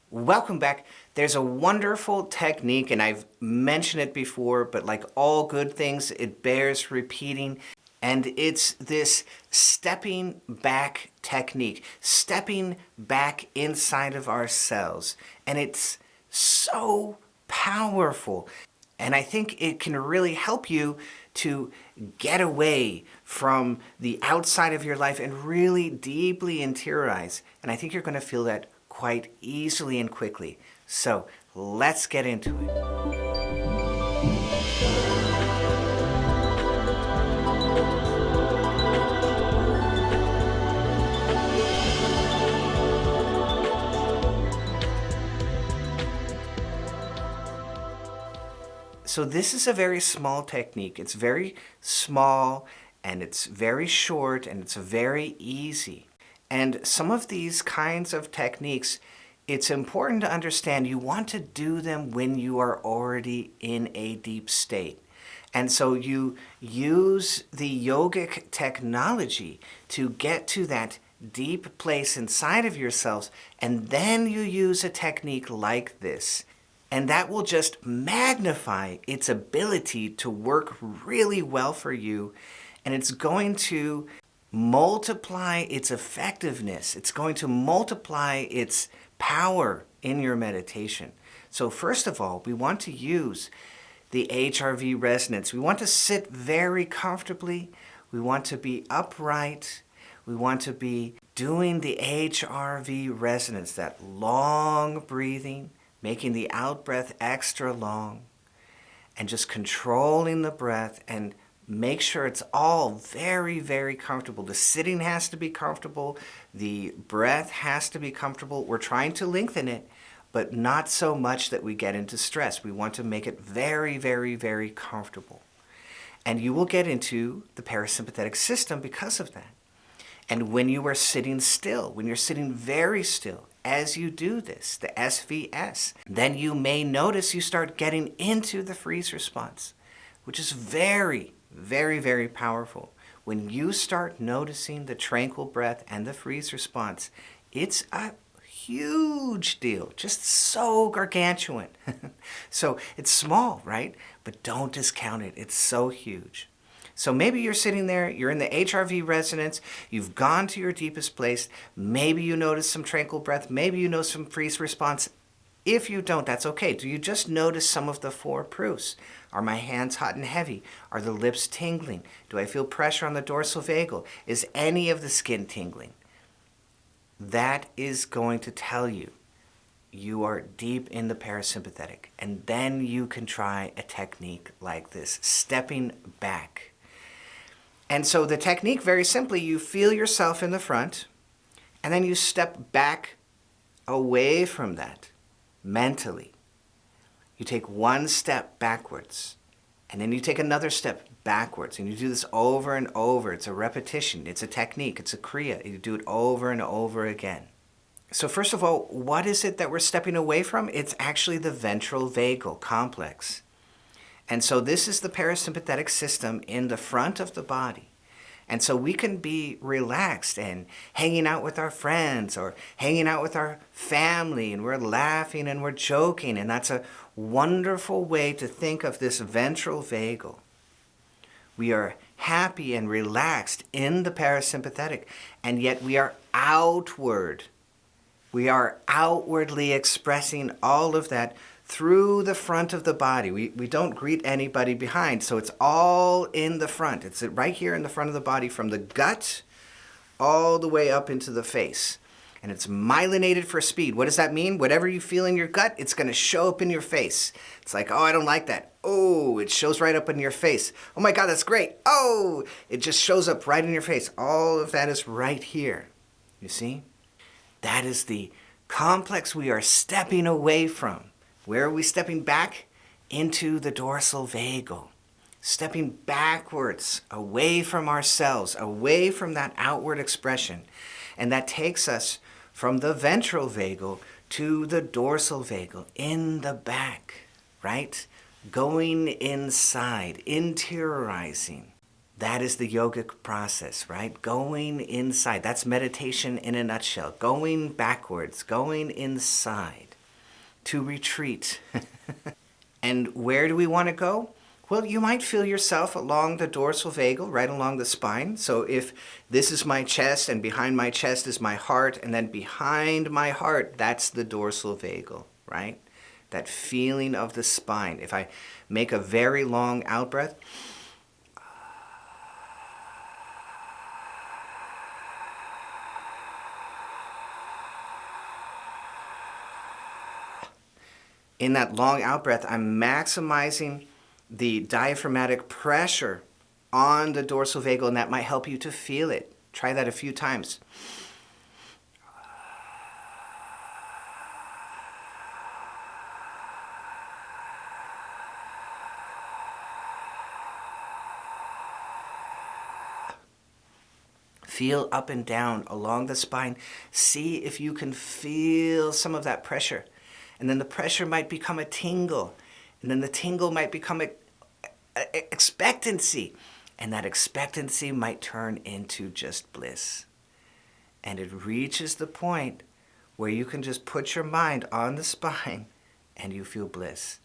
Welcome back. There's a wonderful technique, and I've mentioned it before, but like all good things, it bears repeating. And it's this stepping back technique, stepping back inside of ourselves. And it's so powerful. And I think it can really help you to get away from the outside of your life and really deeply interiorize. And I think you're going to feel that quite easily and quickly. So let's get into it. So this is a very small technique. It's very small and it's very short and it's very easy. And some of these kinds of techniques, it's important to understand you want to do them when you are already in a deep state. And so you use the yogic technology to get to that deep place inside of yourselves, and then you use a technique like this. And that will just magnify its ability to work really well for you, and it's going to multiply its effectiveness. It's going to multiply its power in your meditation. So first of all, we want to use the HRV resonance. We want to sit very comfortably. We want to be upright. We want to be doing the HRV resonance, that long breathing, making the out-breath extra long, and just controlling the breath, and make sure it's all very, very comfortable. The sitting has to be comfortable. The breath has to be comfortable. We're trying to lengthen it, but not so much that we get into stress. We want to make it very, very, very comfortable. And you will get into the parasympathetic system because of that. And when you are sitting still, when you're sitting very still, as you do this, the SVS, then you may notice you start getting into the freeze response, which is very, very, very powerful. When you start noticing the tranquil breath and the freeze response, it's a huge deal, just so gargantuan. So it's small, right? But don't discount it. It's so huge. So maybe you're sitting there, you're in the HRV resonance, you've gone to your deepest place, maybe you notice some tranquil breath, maybe you know some freeze response. If you don't, that's okay. Do you just notice some of the four proofs? Are my hands hot and heavy? Are the lips tingling? Do I feel pressure on the dorsal vagal? Is any of the skin tingling? That is going to tell you you are deep in the parasympathetic. And then you can try a technique like this, stepping back. And so the technique, very simply, you feel yourself in the front, and then you step back away from that mentally. You take one step backwards, and then you take another step backwards, and you do this over and over. It's a repetition. It's a technique. It's a kriya. You do it over and over again. So first of all, what is it that we're stepping away from? It's actually the ventral vagal complex. And so this is the parasympathetic system in the front of the body. And so we can be relaxed and hanging out with our friends or hanging out with our family, and we're laughing and we're joking, and that's a wonderful way to think of this ventral vagal. We are happy and relaxed in the parasympathetic, and yet we are outward. We are outwardly expressing all of that through the front of the body. We don't greet anybody behind, so it's all in the front. It's right here in the front of the body, from the gut all the way up into the face. And it's myelinated for speed. What does that mean? Whatever you feel in your gut, it's going to show up in your face. It's like, oh, I don't like that. Oh, it shows right up in your face. Oh my God, that's great. Oh, it just shows up right in your face. All of that is right here. You see? That is the complex we are stepping away from. Where are we stepping back? Into the dorsal vagal. Stepping backwards, away from ourselves, away from that outward expression. And that takes us from the ventral vagal to the dorsal vagal, in the back, right? Going inside, interiorizing. That is the yogic process, right? Going inside. That's meditation in a nutshell. Going backwards, going inside. to retreat. And where do we want to go? Well, you might feel yourself along the dorsal vagal, right along the spine. So if this is my chest and behind my chest is my heart, and then behind my heart, that's the dorsal vagal, right? That feeling of the spine. If I make a very long out breath, in that long out breath, I'm maximizing the diaphragmatic pressure on the dorsal vagal, and that might help you to feel it. Try that a few times. Feel up and down along the spine. See if you can feel some of that pressure. And then the pressure might become a tingle. And then the tingle might become a expectancy. And that expectancy might turn into just bliss. And it reaches the point where you can just put your mind on the spine and you feel bliss.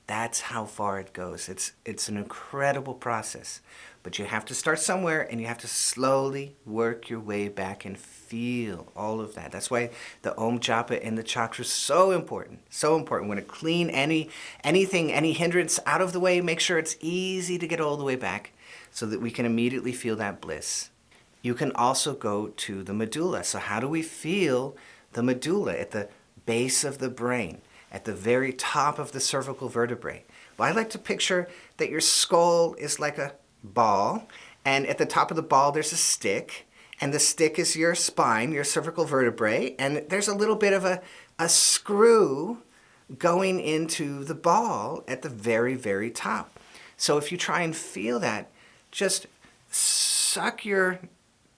That's how far it goes. It's an incredible process. But you have to start somewhere, and you have to slowly work your way back and feel all of that. That's why the Om Japa in the chakras is so important. So important. When to clean anything, any hindrance out of the way, make sure it's easy to get all the way back so that we can immediately feel that bliss. You can also go to the medulla. So how do we feel the medulla? At the base of the brain, at the very top of the cervical vertebrae. Well, I like to picture that your skull is like a ball, and at the top of the ball there's a stick, and the stick is your spine, your cervical vertebrae, and there's a little bit of a screw going into the ball at the very, very top. So if you try and feel that, just suck your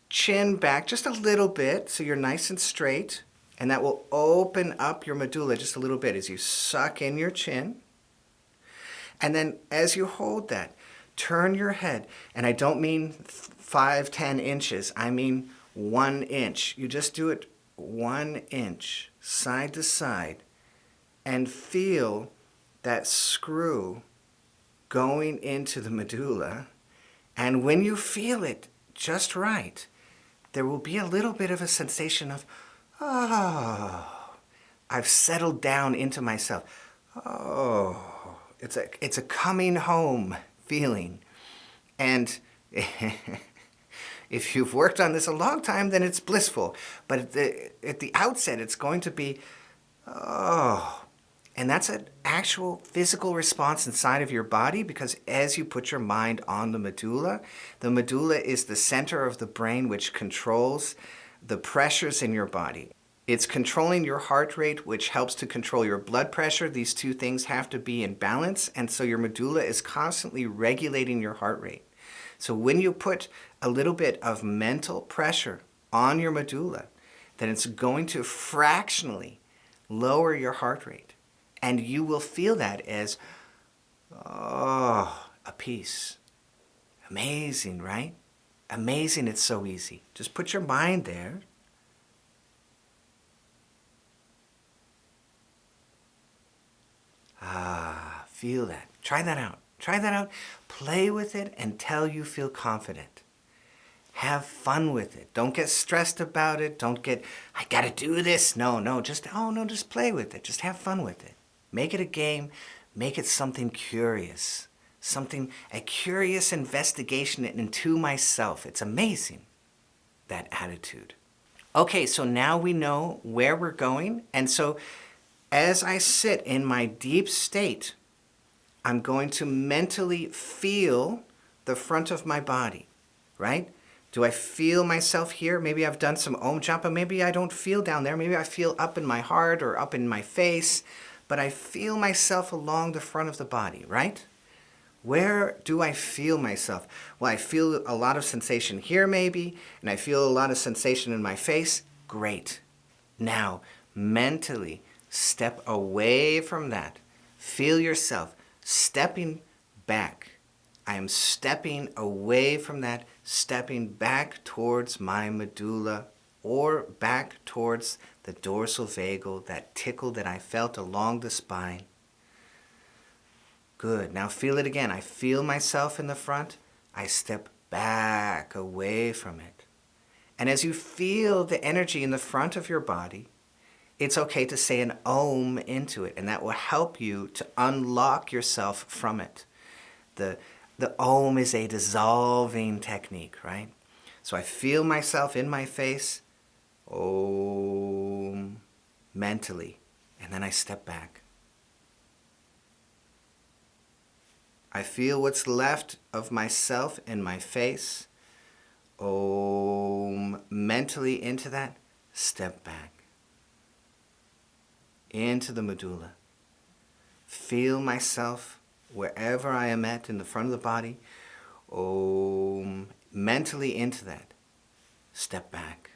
chin back just a little bit so you're nice and straight, and that will open up your medulla just a little bit as you suck in your chin. And then as you hold that, turn your head, and I don't mean 5, 10 inches, I mean 1 inch. You just do it 1 inch, side to side, and feel that screw going into the medulla. And when you feel it just right, there will be a little bit of a sensation of, oh, I've settled down into myself. Oh, it's a coming home feeling. And if you've worked on this a long time, then it's blissful. But at the outset, it's going to be, oh. And that's an actual physical response inside of your body, because as you put your mind on the medulla is the center of the brain which controls the pressures in your body. It's controlling your heart rate, which helps to control your blood pressure. These two things have to be in balance, and so your medulla is constantly regulating your heart rate. So when you put a little bit of mental pressure on your medulla, then it's going to fractionally lower your heart rate. And you will feel that as, oh, a peace. Amazing, right? Amazing, it's so easy. Just put your mind there. Ah, feel that. Try that out. Try that out. Play with it until you feel confident. Have fun with it. Don't get stressed about it. Don't get, I gotta do this. No, just play with it. Just have fun with it. Make it a game. Make it something curious. A curious investigation into myself. It's amazing, that attitude. Okay, so now we know where we're going. And so as I sit in my deep state, I'm going to mentally feel the front of my body, right? Do I feel myself here? Maybe I've done some Om Japa. Maybe I don't feel down there. Maybe I feel up in my heart or up in my face. But I feel myself along the front of the body, right? Where do I feel myself? Well, I feel a lot of sensation here maybe, and I feel a lot of sensation in my face. Great. Now, mentally, step away from that. Feel yourself stepping back. I am stepping away from that, stepping back towards my medulla or back towards the dorsal vagal, that tickle that I felt along the spine. Good. Now feel it again. I feel myself in the front. I step back away from it. And as you feel the energy in the front of your body, it's okay to say an Om into it, and that will help you to unlock yourself from it. The Om is a dissolving technique, right? So I feel myself in my face, Om, mentally, and then I step back. I feel what's left of myself in my face. Om, mentally into that, step back. Into the medulla. Feel myself wherever I am at in the front of the body. Om, mentally into that, step back.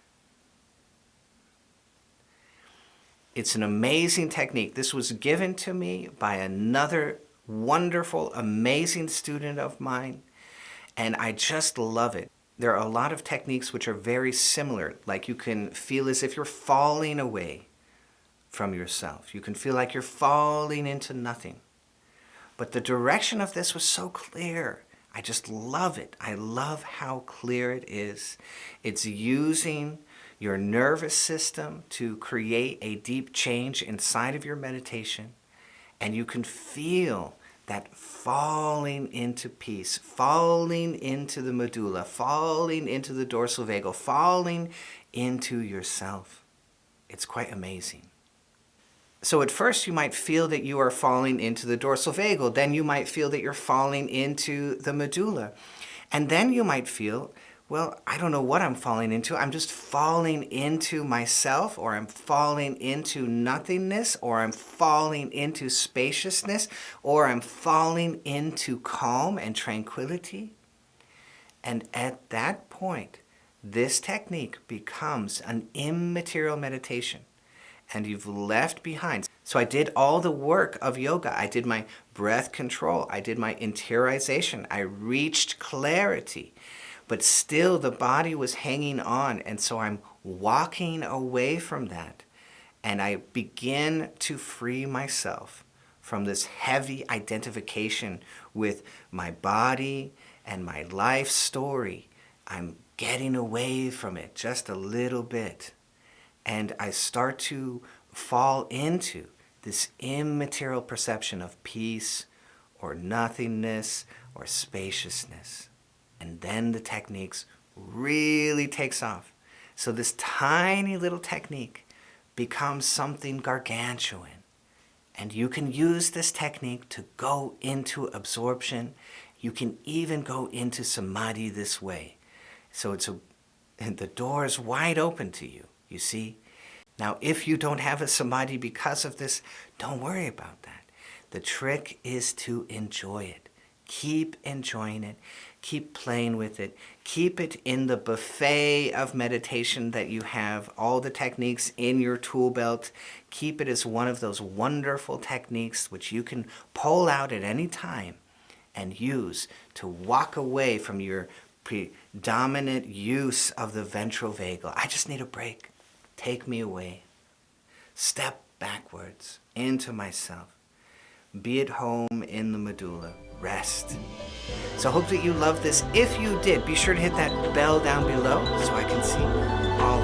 It's an amazing technique. This was given to me by another wonderful, amazing student of mine, and I just love it. There are a lot of techniques which are very similar, like you can feel as if you're falling away from yourself. You can feel like you're falling into nothing. But the direction of this was so clear. I just love it. I love how clear it is. It's using your nervous system to create a deep change inside of your meditation. And you can feel that falling into peace, falling into the medulla, falling into the dorsal vagal, falling into yourself. It's quite amazing. So at first you might feel that you are falling into the dorsal vagal. Then you might feel that you're falling into the medulla. And then you might feel, well, I don't know what I'm falling into. I'm just falling into myself, or I'm falling into nothingness, or I'm falling into spaciousness, or I'm falling into calm and tranquility. And at that point, this technique becomes an immaterial meditation, and you've left behind. So I did all the work of yoga. I did my breath control. I did my interiorization. I reached clarity. But still the body was hanging on, and so I'm walking away from that. And I begin to free myself from this heavy identification with my body and my life story. I'm getting away from it just a little bit. And I start to fall into this immaterial perception of peace or nothingness or spaciousness. And then the techniques really takes off. So this tiny little technique becomes something gargantuan. And you can use this technique to go into absorption. You can even go into samadhi this way. So the door is wide open to you, you see. Now, if you don't have a samadhi because of this, don't worry about that. The trick is to enjoy it. Keep enjoying it. Keep playing with it. Keep it in the buffet of meditation that you have, all the techniques in your tool belt. Keep it as one of those wonderful techniques which you can pull out at any time and use to walk away from your predominant use of the ventral vagal. I just need a break. Take me away. Step backwards into myself. Be at home in the medulla. Rest. So I hope that you love this. If you did, be sure to hit that bell down below so I can see all